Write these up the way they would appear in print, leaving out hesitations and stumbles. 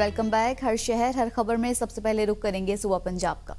Welcome back. हर शहर हर खबर में सबसे पहले रुख करेंगे सूबा पंजाब का।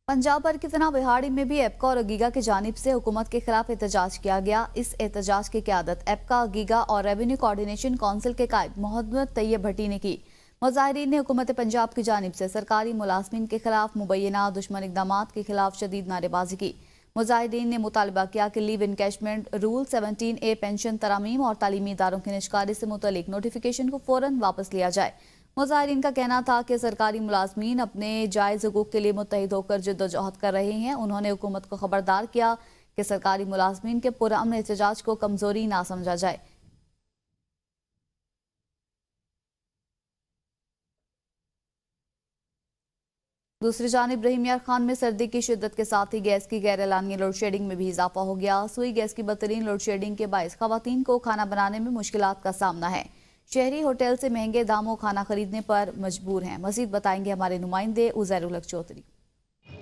पंजाब भर की तरह बिहाड़ी में भी एपका और अगीगा की जानिब से हुकूमत के खिलाफ एहतजाज किया गया। इस एहतजाज की क़यादत एपका, अगीगा और रेवेन्यू कोऑर्डिनेशन काउंसिल के कायद मोहम्मद तैयब भट्टी ने की। मुजाहिरीन ने हुकूमत पंजाब की जानिब से सरकारी मुलाजमीन के खिलाफ मुबैना दुश्मन इक़दामात के खिलाफ शदीद नारेबाजी की। मुजाहिरीन ने मुतालबा किया कि leave encashment rule 17A pension तरामीम और तालीमी इदारों की निष्कारी से मुतल्लिक नोटिफिकेशन को फौरन वापस लिया जाए। मुजाहिरीन का कहना था कि सरकारी मुलाजमीन अपने जायज़ हुकूक के लिए मुत्तहिद होकर जद्दोजहद कर रहे हैं। उन्होंने हुकूमत को खबरदार किया कि सरकारी मुलाजमीन के पुरअमन एहतजाज को कमजोरी ना समझा जाए। दूसरी जानिब रहीम यार खान में सर्दी की शिद्दत के साथ ही गैस की गैर एलानिया लोड शेडिंग में भी इजाफा हो गया। सुई गैस की बदतरीन लोड शेडिंग के बायस खवातीन को खाना बनाने में मुश्किलात का सामना है। शहरी होटल से महंगे दामों खाना खरीदने पर मजबूर हैं। मजीद बताएंगे हमारे नुमाइंदे उज़ैरुल हक चौधरी।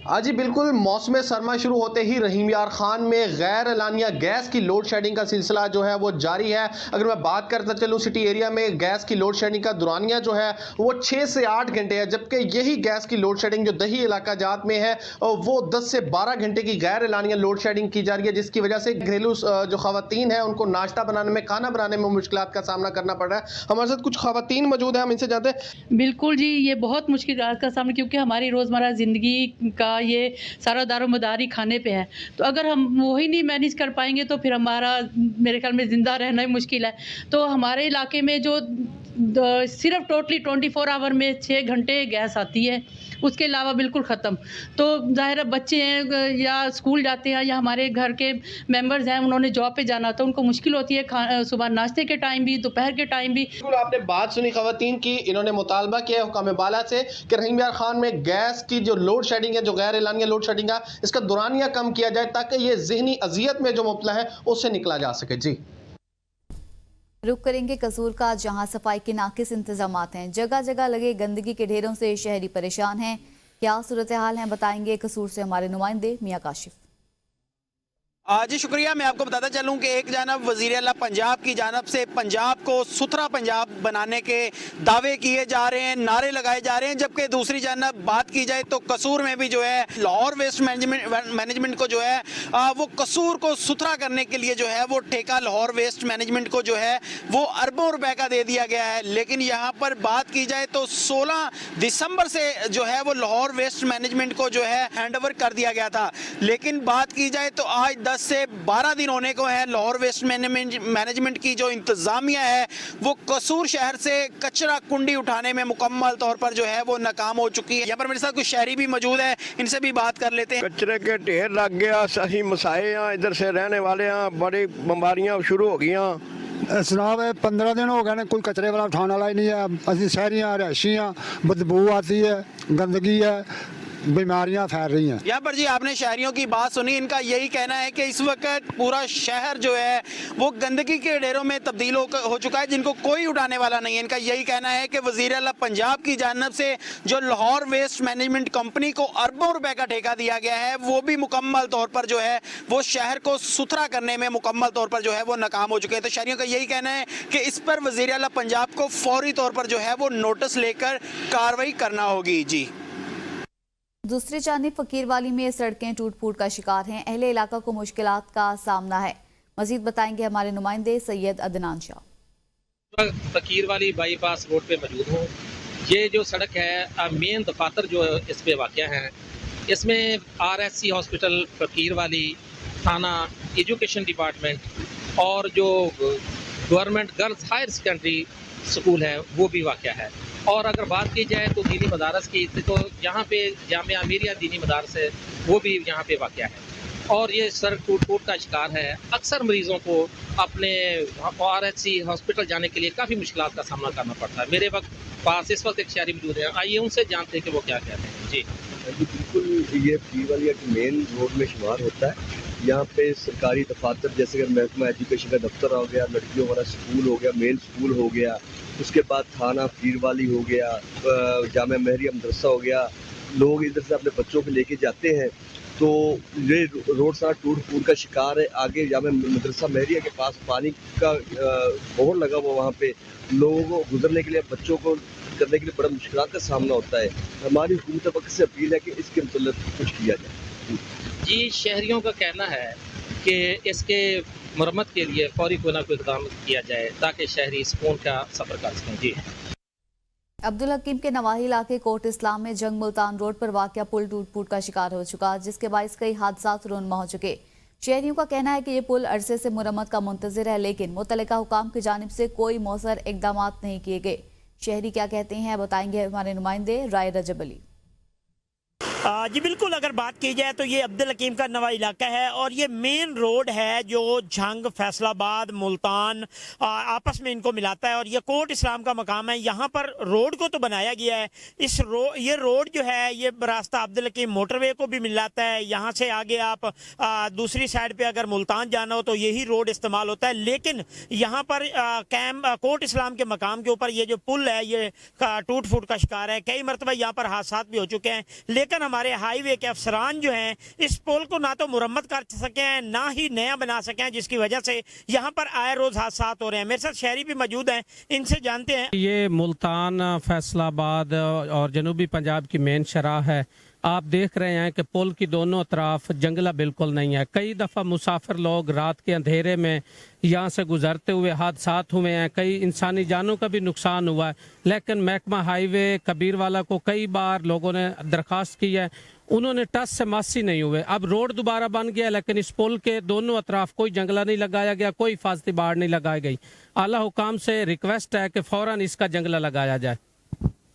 हाँ जी बिल्कुल, मौसम सरमा शुरू होते ही रहीम यार खान में गैर एलानिया गैस की लोड शेडिंग का सिलसिला जो है वो जारी है। अगर मैं बात करता चलूँ सिटी एरिया में गैस की लोड शेडिंग का दुरानिया जो है वो 6 से 8 घंटे है, जबकि यही गैस की लोड शेडिंग जो दही इलाका जात में है वो 10 से 12 घंटे की गैर एलानिया लोड शेडिंग की जा रही है, जिसकी वजह से घरेलू जो खवातीन है उनको नाश्ता बनाने में, खाना बनाने में मुश्किलात का सामना करना पड़ रहा है। हमारे साथ कुछ खवातीन मौजूद है, हम इनसे जानते हैं। बिल्कुल जी, ये बहुत मुश्किल का सामना, क्योंकि हमारी रोज़मर्रा ज़िंदगी का ये सारा दारोमदारी खाने पे है। तो अगर हम वही नहीं मैनेज कर पाएंगे तो फिर हमारा मेरे ख्याल में ज़िंदा रहना ही मुश्किल है। तो हमारे इलाके में जो सिर्फ टोटली 24 आवर में 6 घंटे गैस आती है, उसके अलावा बिल्कुल ख़त्म। तो ज़ाहिर है बच्चे हैं या स्कूल जाते हैं या हमारे घर के मेंबर्स हैं, उन्होंने जॉब पे जाना तो उनको मुश्किल होती है सुबह नाश्ते के टाइम भी, दोपहर के टाइम भी। आपने बात सुनी खवातीन की, इन्होंने मुतालबा किया हुकाम बाला से कि रहीम यार खान में गैस की जो लोड शेडिंग है, जो गैर एलानिया लोड शेडिंग है, इसका दुरानिया कम किया जाए ताकि ये ज़हनी अजियत में जो मुब्तला है उससे निकला जा सके। जी रुक करेंगे कसूर का, जहां सफाई के नाकिस इंतजामात हैं। जगह जगह लगे गंदगी के ढेरों से शहरी परेशान हैं। क्या सूरत हाल है बताएंगे कसूर से हमारे नुमाइंदे मियां काशिफ। जी शुक्रिया। मैं आपको बताता चलूं कि एक जानब वज़ीर आला पंजाब की जानब से पंजाब को सुथरा पंजाब बनाने के दावे किए जा रहे हैं, नारे लगाए जा रहे हैं, जबकि दूसरी जानब बात की जाए तो कसूर में भी जो है लाहौर वेस्ट मैनेजमेंट को जो है वो कसूर को सुथरा करने के लिए जो है वो ठेका लाहौर वेस्ट मैनेजमेंट को जो है वो अरबों रुपए का दे दिया गया है। लेकिन यहाँ पर बात की जाए तो 16 दिसंबर से जो है वो लाहौर वेस्ट मैनेजमेंट को जो है हैंड ओवर कर दिया गया था। लेकिन बात की जाए तो आज 10 से 12 दिन होने को है। लाहौर वेस्ट मैनेजमेंट की जो इंतजामिया है वो कसूर शहर से कचरा कुंडी उठाने में मुकम्मल तौर पर जो है वो नाकाम हो चुकी है। यहाँ पर मेरे साथ कुछ शहरी भी मौजूद है, इनसे भी बात कर लेते हैं। कचरे के ढेर लग गया, सही मसाए हैं, इधर से रहने वाले हैं, बड़ी बीमारियां शुरू हो गई। जनाब 15 दिन हो गए ने कोई कचरे वाला उठाने वाला ही नहीं है। असं शहरी रहायशी हाँ, बदबू आती है, गंदगी है, बीमारियां फैल रही हैं। यहाँ पर जी आपने शहरियों की बात सुनी, इनका यही कहना है कि इस वक्त पूरा शहर जो है वो गंदगी के ढेरों में तब्दील हो चुका है, जिनको कोई उठाने वाला नहीं है। इनका यही कहना है कि वज़ीर आला पंजाब की जानिब से जो लाहौर वेस्ट मैनेजमेंट कंपनी को अरबों रुपए का ठेका दिया गया है वो भी मुकम्मल तौर पर जो है वो शहर को सुथरा करने में मुकम्मल तौर पर जो है वो नाकाम हो चुके हैं। तो शहरियों का यही कहना है कि इस पर वज़ीर आला पंजाब को फौरी तौर पर जो है वो नोटिस लेकर कार्रवाई करना होगी। जी दूसरी जानिब फकीरवाली में सड़कें टूट फूट का शिकार हैं। अहले इलाका को मुश्किलात का सामना है। मजीद बताएंगे हमारे नुमाइंदे सैयद अदनान शाह। फकीरवाली बाईपास रोड पे मौजूद हूँ। ये जो सड़क है मेन दफातर जो इस पे वाक़या है, इसमें RSC हॉस्पिटल फकीरवाली, थाना, एजुकेशन डिपार्टमेंट और जो government girls higher secondary school है वो भी वाक़या है। और अगर बात की जाए तो दीनी मदारस की, तो यहाँ पे जामिया अमीरिया दीनी मदारस है वो भी यहाँ पे वाक़या है। और ये सड़क टूट फूट का शिकार है। अक्सर मरीज़ों को अपने RSC हॉस्पिटल जाने के लिए काफ़ी मुश्किलात का सामना करना पड़ता है। मेरे पास इस वक्त एक शहरी मौजूद है, आइए उनसे जानते हैं कि वो क्या कहते हैं। जी बिल्कुल, ये फकीरवाली एक मेन रोड में शुमार होता है। यहाँ पे सरकारी दफातर जैसे कि महकमा एजुकेशन का दफ्तर हो गया, लड़कियों वाला स्कूल हो गया, मेल स्कूल हो गया, उसके बाद थाना फकीरवाली हो गया, जामिया महरिया मदरसा हो गया। लोग इधर से अपने बच्चों को लेके जाते हैं तो ये रोड सारा टूट फूट का शिकार है। आगे जामे मदरसा महरिया के पास पानी का बोहर लगा हुआ, वहाँ पे लोगों को गुजरने के लिए, बच्चों को करने के लिए बड़ा मुश्किलात का सामना होता है। हमारी हुकूमत वक्त से अपील है कि इसके मतलब कुछ किया जाए। जी, शहरियों का कहना है कि इसके मरम्मत के लिए फौरी कोई ना कोई इक़दाम किया जाए ताकि शहरी सुकून का सफ़र कर सकें। जी, अब्दुल हकीम के नवाही इलाके कोट इस्लाम में जंग मुल्तान रोड पर वाक़या पुल टूट फूट का शिकार हो चुका, जिसके बायस कई हादसा रोनमा हो चुके। शहरियों का कहना है कि ये पुल अरसे से मुरम्मत का मुंतज़िर है, लेकिन मुतल्लिका हुकाम की जानिब से कोई मौसर इकदाम नहीं किए गए। शहरी क्या कहते हैं बताएंगे हमारे नुमाइंदे राय रजब अली। जी बिल्कुल, अगर बात की जाए तो ये अब्दुल हकीम का नवा इलाका है और ये मेन रोड है जो झंग, फैसलाबाद, मुल्तान आपस में इनको मिलाता है और ये कोट इस्लाम का मकाम है। यहाँ पर रोड को तो बनाया गया है, ये रोड जो है ये रास्ता अब्दुल हकीम मोटरवे को भी मिलाता है। यहाँ से आगे आप दूसरी साइड पे अगर मुल्तान जाना हो तो यही रोड इस्तेमाल होता है, लेकिन यहाँ पर कोट इस्लाम के मकाम के ऊपर ये जो पुल है ये टूट फूट का शिकार है। कई मरतबा यहाँ पर हादसा भी हो चुके हैं, लेकिन हमारे हाईवे के अफसरान जो हैं इस पुल को ना तो मुरम्मत कर सके हैं ना ही नया बना सके हैं, जिसकी वजह से यहाँ पर आए रोज हादसा हो रहे हैं। मेरे साथ शहरी भी मौजूद हैं, इनसे जानते हैं। ये मुल्तान, फैसलाबाद और जनूबी पंजाब की मेन शराह है। आप देख रहे हैं कि पुल की दोनों तरफ जंगला बिल्कुल नहीं है। कई दफ़ा मुसाफिर लोग रात के अंधेरे में यहाँ से गुजरते हुए हादसात हुए हैं, कई इंसानी जानों का भी नुकसान हुआ है, लेकिन महकमा हाईवे कबीरवाला को कई बार लोगों ने दरख्वास्त की है, उन्होंने टस से मासी नहीं हुए। अब रोड दोबारा बन गया, लेकिन इस पुल के दोनों अतराफ कोई जंगला नहीं लगाया गया, कोई हिफाजती बाड़ नहीं लगाई गई। आला हुकाम से रिक्वेस्ट है कि फौरन इसका जंगला लगाया जाए।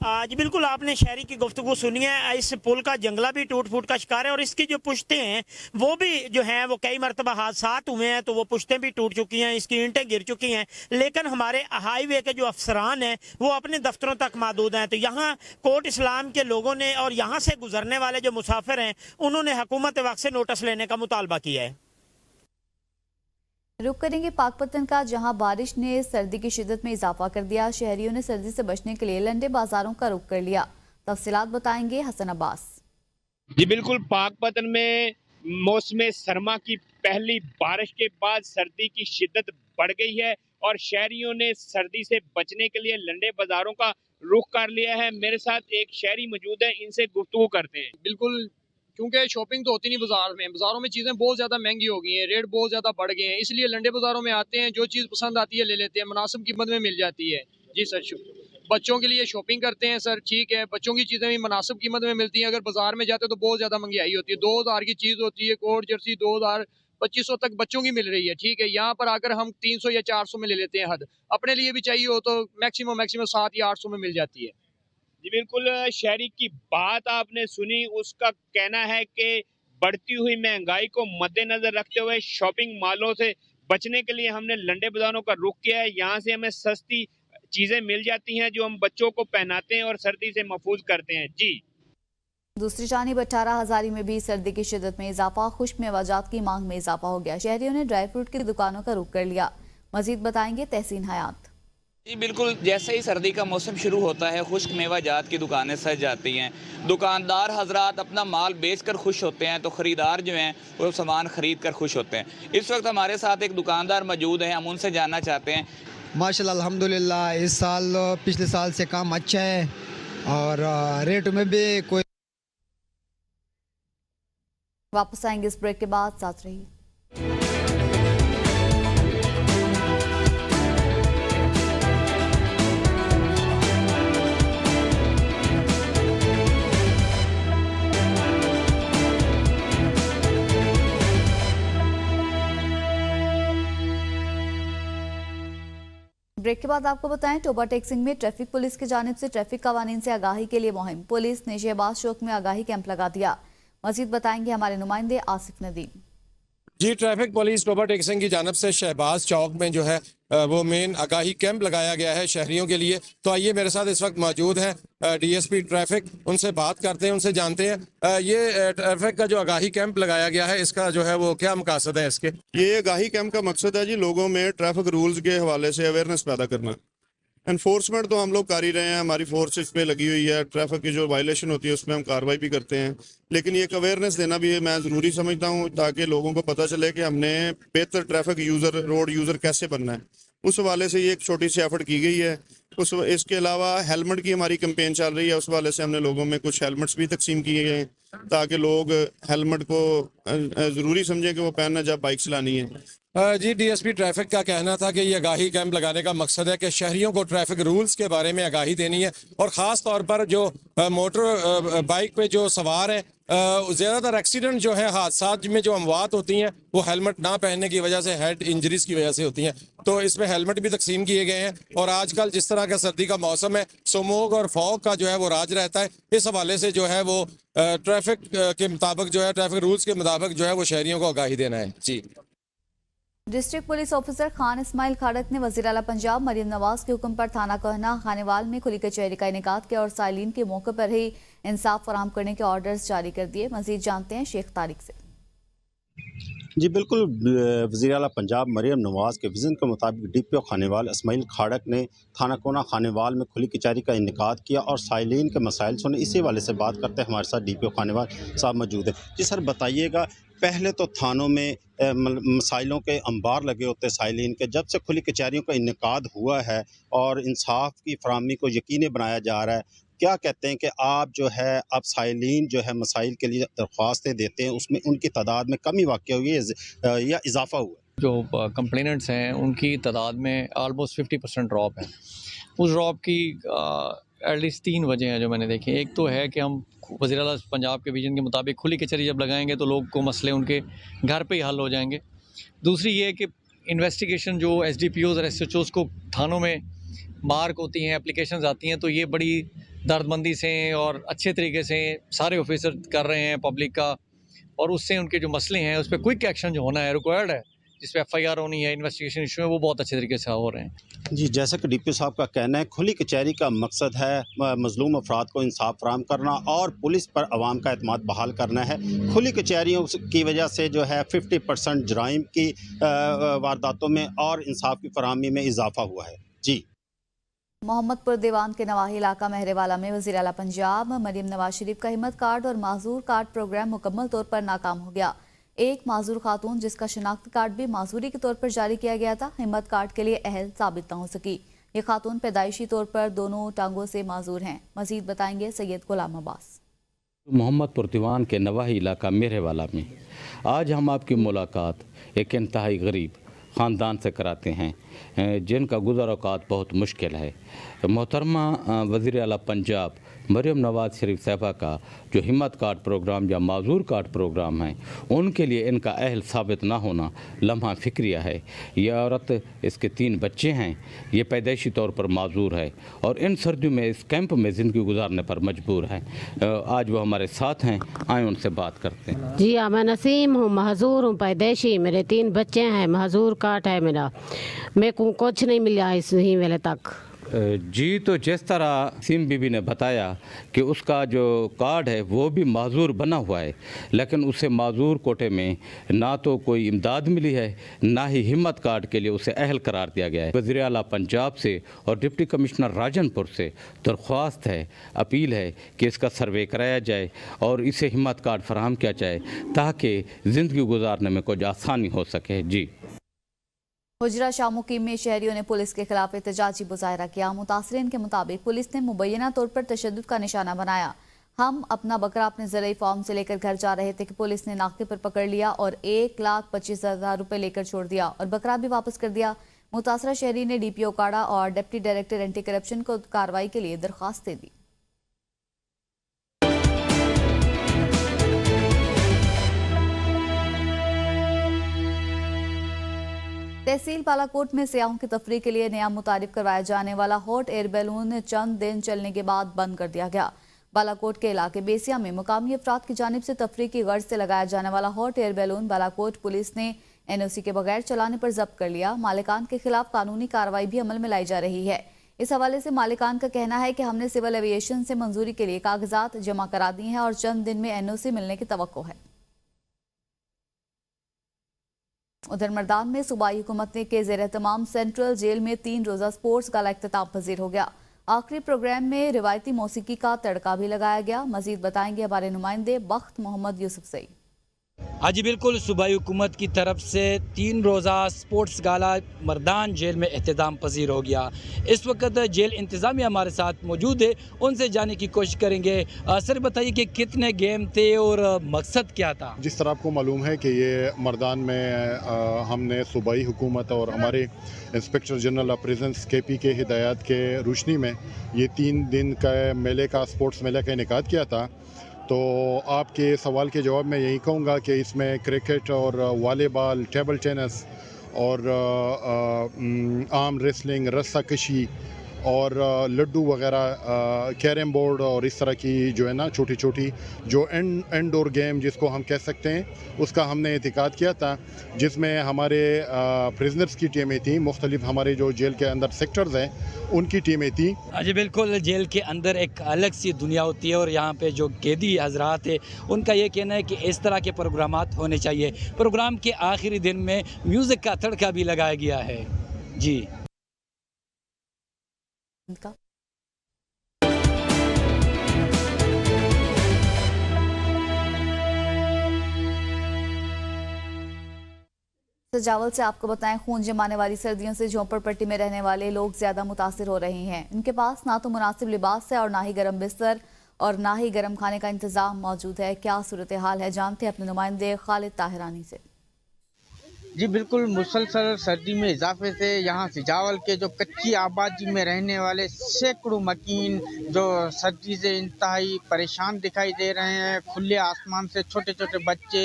जी बिल्कुल, आपने शहरी की गुफ्तगू सुनी है। इस पुल का जंगला भी टूट फूट का शिकार है और इसकी जो पुश्तें हैं वो भी जो हैं वो कई मरतबा हादसात हुए हैं तो वो पुश्तें भी टूट चुकी हैं, इसकी ईंटें गिर चुकी हैं, लेकिन हमारे हाईवे के जो अफसरान हैं वो अपने दफ्तरों तक महदूद हैं। तो यहाँ कोट इस्लाम के लोगों ने और यहाँ से गुजरने वाले जो मुसाफिर हैं उन्होंने हुकूमत वक्त से नोटिस लेने का मुतालबा किया है। रुक करेंगे पाकपतन का, जहां बारिश ने सर्दी की शिद्दत में इजाफा कर दिया। शहरियों ने सर्दी से बचने के लिए लंडे बाजारों का रुख कर लिया। तफसीलात बताएंगे हसन अब्बास। जी बिल्कुल, पाकपतन में मौसम सरमा की पहली बारिश के बाद सर्दी की शिद्दत बढ़ गई है और शहरियों ने सर्दी से बचने के लिए लंडे बाजारों का रुख कर लिया है। मेरे साथ एक शहरी मौजूद है, इनसे गुफ्तगू करते हैं। बिल्कुल, क्योंकि शॉपिंग तो होती नहीं बाजारों में चीज़ें बहुत ज़्यादा महंगी हो गई हैं, रेट बहुत ज़्यादा बढ़ गए हैं, इसलिए लंडे बाजारों में आते हैं, जो चीज़ पसंद आती है ले लेते हैं, मुनासिब कीमत में मिल जाती है। जी सर, बच्चों के लिए शॉपिंग करते हैं सर, ठीक है, बच्चों की चीज़ें भी मुनासिब कीमत में मिलती हैं। अगर बाजार में जाते तो बहुत ज़्यादा महंगाई होती है, 2000 की चीज़ होती है, कोट जर्सी 2000 2500 तक बच्चों की मिल रही है, ठीक है। यहाँ पर आकर हम 300 या 400 में ले लेते हैं। हद अपने लिए भी चाहिए हो तो मैक्सिमम 7 या 800 में मिल जाती है। जी बिल्कुल, शहरी की बात आपने सुनी, उसका कहना है कि बढ़ती हुई महंगाई को मद्देनजर रखते हुए शॉपिंग मॉलों से बचने के लिए हमने लंडे बाजारों का रुख किया है। यहाँ से हमें सस्ती चीजें मिल जाती हैं जो हम बच्चों को पहनाते हैं और सर्दी से महफूज करते हैं। जी, दूसरी जानिब 18 हज़ारी में भी सर्दी की शिद्दत में इजाफा, खुश्क मेवाजात की मांग में इजाफा हो गया। शहरियों ने ड्राई फ्रूट की दुकानों का रुख कर लिया। मजीद बताएंगे तहसीन हयात। जी बिल्कुल, जैसे ही सर्दी का मौसम शुरू होता है खुश्क मेवाजात की दुकानें सज जाती हैं। दुकानदार हजरात अपना माल बेचकर खुश होते हैं तो ख़रीदार जो हैं वो सामान ख़रीद कर खुश होते हैं। इस वक्त हमारे साथ एक दुकानदार मौजूद हैं, हम उनसे जानना चाहते हैं। माशाल्लाह अल्हम्दुलिल्लाह, इस साल पिछले साल से काम अच्छा है और रेट में भी कोई। वापस आएंगे इस ब्रेक के बाद, साथ रहिए। ब्रेक के बाद आपको बताएं, टोबा टेक्सिंग में ट्रैफिक पुलिस की जानिब से ट्रैफिक कवानीन से आगाही के लिए मुहिम। पुलिस ने शहबाज चौक में आगाही कैंप लगा दिया। मजीद बताएंगे हमारे नुमाइंदे आसिफ नदीम। जी, ट्रैफिक पुलिस टोबा टेक्सिंग की जानिब से शहबाज चौक में जो है वो मेन आगाही कैंप लगाया गया है शहरियों के लिए। तो आइए, मेरे साथ इस वक्त मौजूद हैं डीएसपी ट्रैफिक, उनसे बात करते हैं, उनसे जानते हैं ये ट्रैफिक का जो आगाही कैंप लगाया गया है इसका जो है वो क्या मकसद है इसके? ये आगाही कैंप का मकसद है जी लोगों में ट्रैफिक रूल्स के हवाले से अवेयरनेस पैदा करना। एनफोर्समेंट तो हम लोग कर ही रहे हैं, हमारी फोर्स इसमें लगी हुई है। ट्रैफिक की जो वायलेशन होती है उसमें हम कार्रवाई भी करते हैं, लेकिन ये एक अवेयरनेस देना भी मैं ज़रूरी समझता हूँ ताकि लोगों को पता चले कि हमने बेहतर ट्रैफिक यूज़र, रोड यूज़र कैसे बनना है। उस हवाले से ये एक छोटी सी एफर्ट की गई है। इसके अलावा हेलमेट की हमारी कैंपेन चल रही है, उस हवाले से हमने लोगों में कुछ हेलमेट्स भी तकसीम किए गए हैं ताकि लोग हेलमेट को ज़रूरी समझें कि वो पहनना जब बाइक चलानी है। जी, डीएसपी ट्रैफिक का कहना था कि ये आगाही कैंप लगाने का मकसद है कि शहरियों को ट्रैफिक रूल्स के बारे में आगाही देनी है और ख़ास तौर पर जो मोटर बाइक पे जो सवार है, ज़्यादातर एक्सीडेंट जो है, हादसात में जो अमवात होती हैं वो हेलमेट ना पहनने की वजह से, हेड इंजरीज की वजह से होती हैं। तो इसमें हेलमेट भी तकसीम किए गए हैं और आजकल जिस तरह का सर्दी का मौसम है, स्मोक और फॉग का जो है वो राज रहता है। इस हवाले से जो है वो ट्रैफिक के मुताबिक जो है, ट्रैफिक रूल्स के मुताबिक जो है वो शहरियों को आगाही देना है। जी। District police officer Khan Ismail Khadak ने वज़ीर आला पंजाब मरियम नवाज के हुक्म पर थाना कहना खानेवाल में खुली कचहरी का इनेकाद किया और साइलिन के मौके पर ही इंसाफ फराहम करने के ऑर्डर्स जारी कर दिए। मजीद जानते हैं शेख तारिक से। जी बिल्कुल, वज़ीर आला पंजाब मरियम नवाज़ के विज़न के मुताबिक DPO खानेवाल इस्माइल खाड़क ने थाना कोना खानेवाल में खुली कचहरी का इनेकाद किया और साइलिन के मसाइल सुने। इसी वाले से बात करते हैं, हमारे साथ DPO खानेवाल साहब मौजूद है। जी सर, बताइएगा, पहले तो थानों में मसाइलों के अंबार लगे होते साइलिन के, जब से खुली कचहरियों का इनेकाद हुआ है और इंसाफ की फराहमी को यकीनी बनाया जा रहा है, क्या कहते हैं कि आप जो है अब साइलिन जो है मसाइल के लिए दरख्वास्तें देते हैं, उसमें उनकी तादाद में कमी वाक़ई हुई है या इजाफा हुआ है? जो कंप्लेनेंट्स हैं उनकी तादाद में ऑलमोस्ट 50% ड्रॉप है। उस ड्रॉप की एटलीस्ट 3 वजह हैं जो मैंने देखी। एक तो है कि हम वज़ीर आला पंजाब के विजन के मुताबिक खुली कचहरी जब लगाएंगे तो लोग को मसले उनके घर पे ही हल हो जाएंगे। दूसरी ये है कि इन्वेस्टिगेशन जो SDPOs और SHOs को थानों में मार्क होती हैं, एप्लीकेशंस आती हैं, तो ये बड़ी दर्दमंदी से और अच्छे तरीके से सारे ऑफिसर कर रहे हैं पब्लिक का, और उससे उनके जो मसले हैं उस पर क्विक एक्शन जो होना है रिक्वायर्ड है, जिस पे FIR होनी है, इन्वेस्टिगेशन इशू है, वो बहुत अच्छे तरीके से हो रहे हैं। जी, जैसा कि DPO साहब का कहना है, खुली कचहरी का मकसद है मजलूम अफराद को इंसाफ फराहम करना और पुलिस पर अवाम का एतमाद बहाल करना है। खुली कचहरियों की वजह से जो है 50% जराइम की वारदातों में और इंसाफ की फराहमी में इजाफा हुआ है। जी। मोहम्मदपुर दीवान के नवाही इलाका महरेवाला में वज़ीर आला पंजाब मरियम नवाज शरीफ का हिम्मत कार्ड और माजूर कार्ड प्रोग्राम मुकम्मल तौर पर नाकाम हो गया। एक माजूर खातून जिसका शनाख्ती कार्ड भी माजूरी के तौर पर जारी किया गया था, हिम्मत कार्ड के लिए अहल साबित न हो सकी। ये खातून पैदाइशी तौर पर दोनों टांगों से माजूर हैं। मजीद बताएंगे सैयद गुलाम अब्बास। मोहम्मदपुर दीवान के नवाही इलाका महरेवाला में आज हम आपकी मुलाकात एक इंतहाई गरीब ख़ानदान से कराते हैं जिनका गुज़र औक़ात बहुत मुश्किल है। मोहतरमा वज़ीर आला पंजाब मरियम नवाज शरीफ साहबा का जो हिम्मत कार्ड प्रोग्राम या माजूर कार्ड प्रोग्राम है, उनके लिए इनका अहल साबित ना होना लम्हा फ़िक्रिया है। यह औरत, इसके 3 बच्चे हैं, ये पैदाइशी तौर पर माजूर है और इन सर्दियों में इस कैंप में ज़िंदगी गुजारने पर मजबूर है। आज वो हमारे साथ हैं, आए उनसे बात करते हैं। जी हाँ, मैं नसीम हूँ, महजूर हूँ, पैदाइशी, मेरे 3 बच्चे हैं, महजूर कार्ड है मेरा, मेरे को कुछ नहीं मिला इस ही वेले तक। जी, तो जिस तरह सिम बीबी ने बताया कि उसका जो कार्ड है वो भी माजूर बना हुआ है, लेकिन उसे माजूर कोटे में ना तो कोई इमदाद मिली है, ना ही हिम्मत कार्ड के लिए उसे अहल करार दिया गया है। वज़ीर आला पंजाब से और डिप्टी कमिश्नर राजनपुर से दरख्वास्त है, अपील है कि इसका सर्वे कराया जाए और इसे हिम्मत कार्ड फराहम किया जाए ताकि ज़िंदगी गुजारने में कुछ आसानी हो सके। जी। हुजरा शाह मुकीम में शहरियों ने पुलिस के खिलाफ एहतजाजी मुजाहरा किया। मुतासरीन के मुताबिक पुलिस ने मुबैना तौर पर तशद्दुद का निशाना बनाया। हम अपना बकरा अपने ज़रूरी फॉर्म से लेकर घर जा रहे थे कि पुलिस ने नाके पर पकड़ लिया और 1,25,000 रुपये लेकर छोड़ दिया और बकरा भी वापस कर दिया। मुतासरा शहरी ने DPO काड़ा और डिप्टी डायरेक्टर एंटी करप्शन को कार्रवाई के लिए दरख्वास्त दे दी। तहसील बालाकोट में सियाहों की तफरीह के लिए नया मुतारिफ करवाया जाने वाला हॉट एयर बैलून चंद दिन चलने के बाद बंद कर दिया गया। बालाकोट के इलाके बेसिया में मुकामी अफराद की जानिब से तफरीह की गर्ज से लगाया जाने वाला hot air balloon Balakot police ने NOC के बगैर चलाने पर जब्त कर लिया। मालिकान के खिलाफ कानूनी कार्रवाई भी अमल में लाई जा रही है। इस हवाले से मालिकान का कहना है कि हमने सिविल एविएशन से मंजूरी के लिए कागजात जमा करा दिए हैं और चंद दिन में NOC मिलने की तवक्को है। उधर मर्दान में सूबाई हुकूमत के ज़ेर तमाम सेंट्रल जेल में 3 रोज़ा स्पोर्ट्स गाला इख्तिताम पजीर हो गया। आखिरी प्रोग्राम में रिवायती मौसीकी का तड़का भी लगाया गया। मजीद बताएंगे हमारे नुमाइंदे बख्त मोहम्मद यूसुफ सई। हाँ जी बिल्कुल, सूबाई हुकूमत की तरफ से 3 रोज़ा स्पोर्ट्स गाला मर्दान जेल में एहतमाम पजीर हो गया। इस वक्त जेल इंतज़ामिया हमारे साथ मौजूद है, उनसे जाने की कोशिश करेंगे। सर बताइए कि कितने गेम थे और मकसद क्या था? जिस तरह आपको मालूम है कि ये मर्दान में हमने सूबाई हुकूमत और हमारे inspector general of prisons KP के हिदायत के रोशनी में ये 3 दिन का मेले का स्पोर्ट्स मेले का इनेकाद किया था। तो आपके सवाल के जवाब में यही कहूँगा कि इसमें क्रिकेट और वॉलीबॉल, टेबल टेनिस और आर्म रेसलिंग, रस्सा कशी और लड्डू वगैरह, कैरम बोर्ड और इस तरह की जो है ना छोटी छोटी जो इंडोर गेम जिसको हम कह सकते हैं उसका हमने इतिकाद किया था, जिसमें हमारे प्रिजनर्स की टीमें थी, मुख्तलिफ हमारे जो जेल के अंदर सेक्टर्स हैं उनकी टीमें थी। जी बिल्कुल, जेल के अंदर एक अलग सी दुनिया होती है और यहाँ पे जो कैदी हजरात है उनका ये कहना है कि इस तरह के प्रोग्रामात होने चाहिए। प्रोग्राम के आखिरी दिन में म्यूज़िक का तड़का भी लगाया गया है। जी सजावल से आपको बताएं, खून जमाने वाली सर्दियों से झोंपड़पट्टी में रहने वाले लोग ज्यादा मुतासिर हो रहे हैं। इनके पास ना तो मुनासिब लिबास है और ना ही गर्म बिस्तर और ना ही गर्म खाने का इंतजाम मौजूद है। क्या सूरत हाल है, जानते हैं अपने नुमाइंदे खालिद ताहिरानी से। जी बिल्कुल, मुसलसल सर्दी में इजाफे से यहाँ सिजावल के जो कच्ची आबादी में रहने वाले सैकड़ों मकीन जो सर्दी से इंतहाई परेशान दिखाई दे रहे हैं। खुले आसमान से छोटे छोटे बच्चे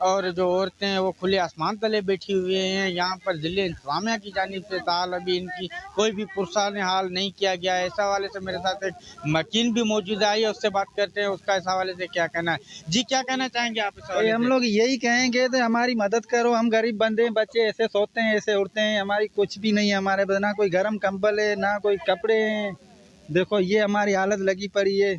और जो औरतें हैं वो खुले आसमान तले बैठी हुए हैं। यहाँ पर ज़िले इंतज़ामिया की जानिब से ताल अभी इनकी कोई भी पुरसान हाल नहीं किया गया है। इस हवाले से मेरे साथ एक मकीन भी मौजूद आई है, उससे बात करते हैं, उसका इस हवाले से क्या कहना है। जी क्या कहना चाहेंगे आप इस हवाले से? हम लोग यही कहेंगे तो हमारी मदद करो, हम गरीब बच्चे ऐसे सोते हैं ऐसे उड़ते हैं, हमारी कुछ भी नहीं है, हमारे पास ना कोई गर्म कंबल है ना कोई कपड़े हैं। देखो ये हमारी हालत लगी पड़ी है,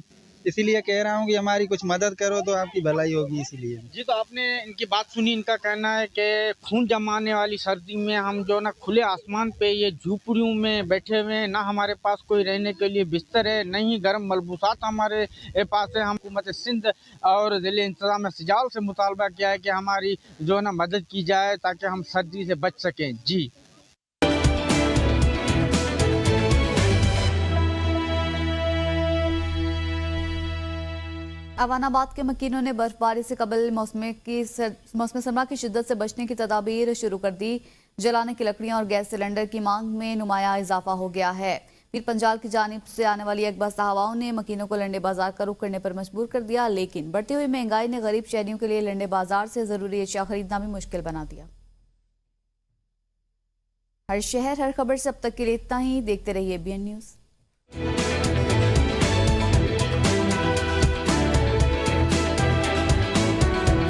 इसीलिए कह रहा हूँ कि हमारी कुछ मदद करो तो आपकी भलाई होगी। इसीलिए जी, तो आपने इनकी बात सुनी। इनका कहना है कि खून जमाने वाली सर्दी में हम जो ना खुले आसमान पे ये झूपड़ियों में बैठे हुए हैं, ना हमारे पास कोई रहने के लिए बिस्तर है, न ही गर्म मलबूसात हमारे पास है। हम हुकूमत सिंध और ज़िले इंतज़ाम सिजावल से मुतालबा किया है कि हमारी जो ना मदद की जाए ताकि हम सर्दी से बच सकें। जी अवानाबाद के मकीनों ने बर्फबारी से कबल मौसम सरमा की शिद्दत से बचने की तदाबीर शुरू कर दी। जलाने की लकड़ियां और गैस सिलेंडर की मांग में नुमाया इजाफा हो गया है। पीर पंजाल की जानिब से आने वाली एक बस्ता हवाओं ने मकीनों को लंडे बाजार का रुख करने पर मजबूर कर दिया, लेकिन बढ़ती हुई महंगाई ने गरीब शहरियों के लिए लंडे बाजार से जरूरी अशिया खरीदना भी मुश्किल बना दिया। हर शहर हर खबर से अब तक के लिए इतना ही। देखते रहिए BN न्यूज़।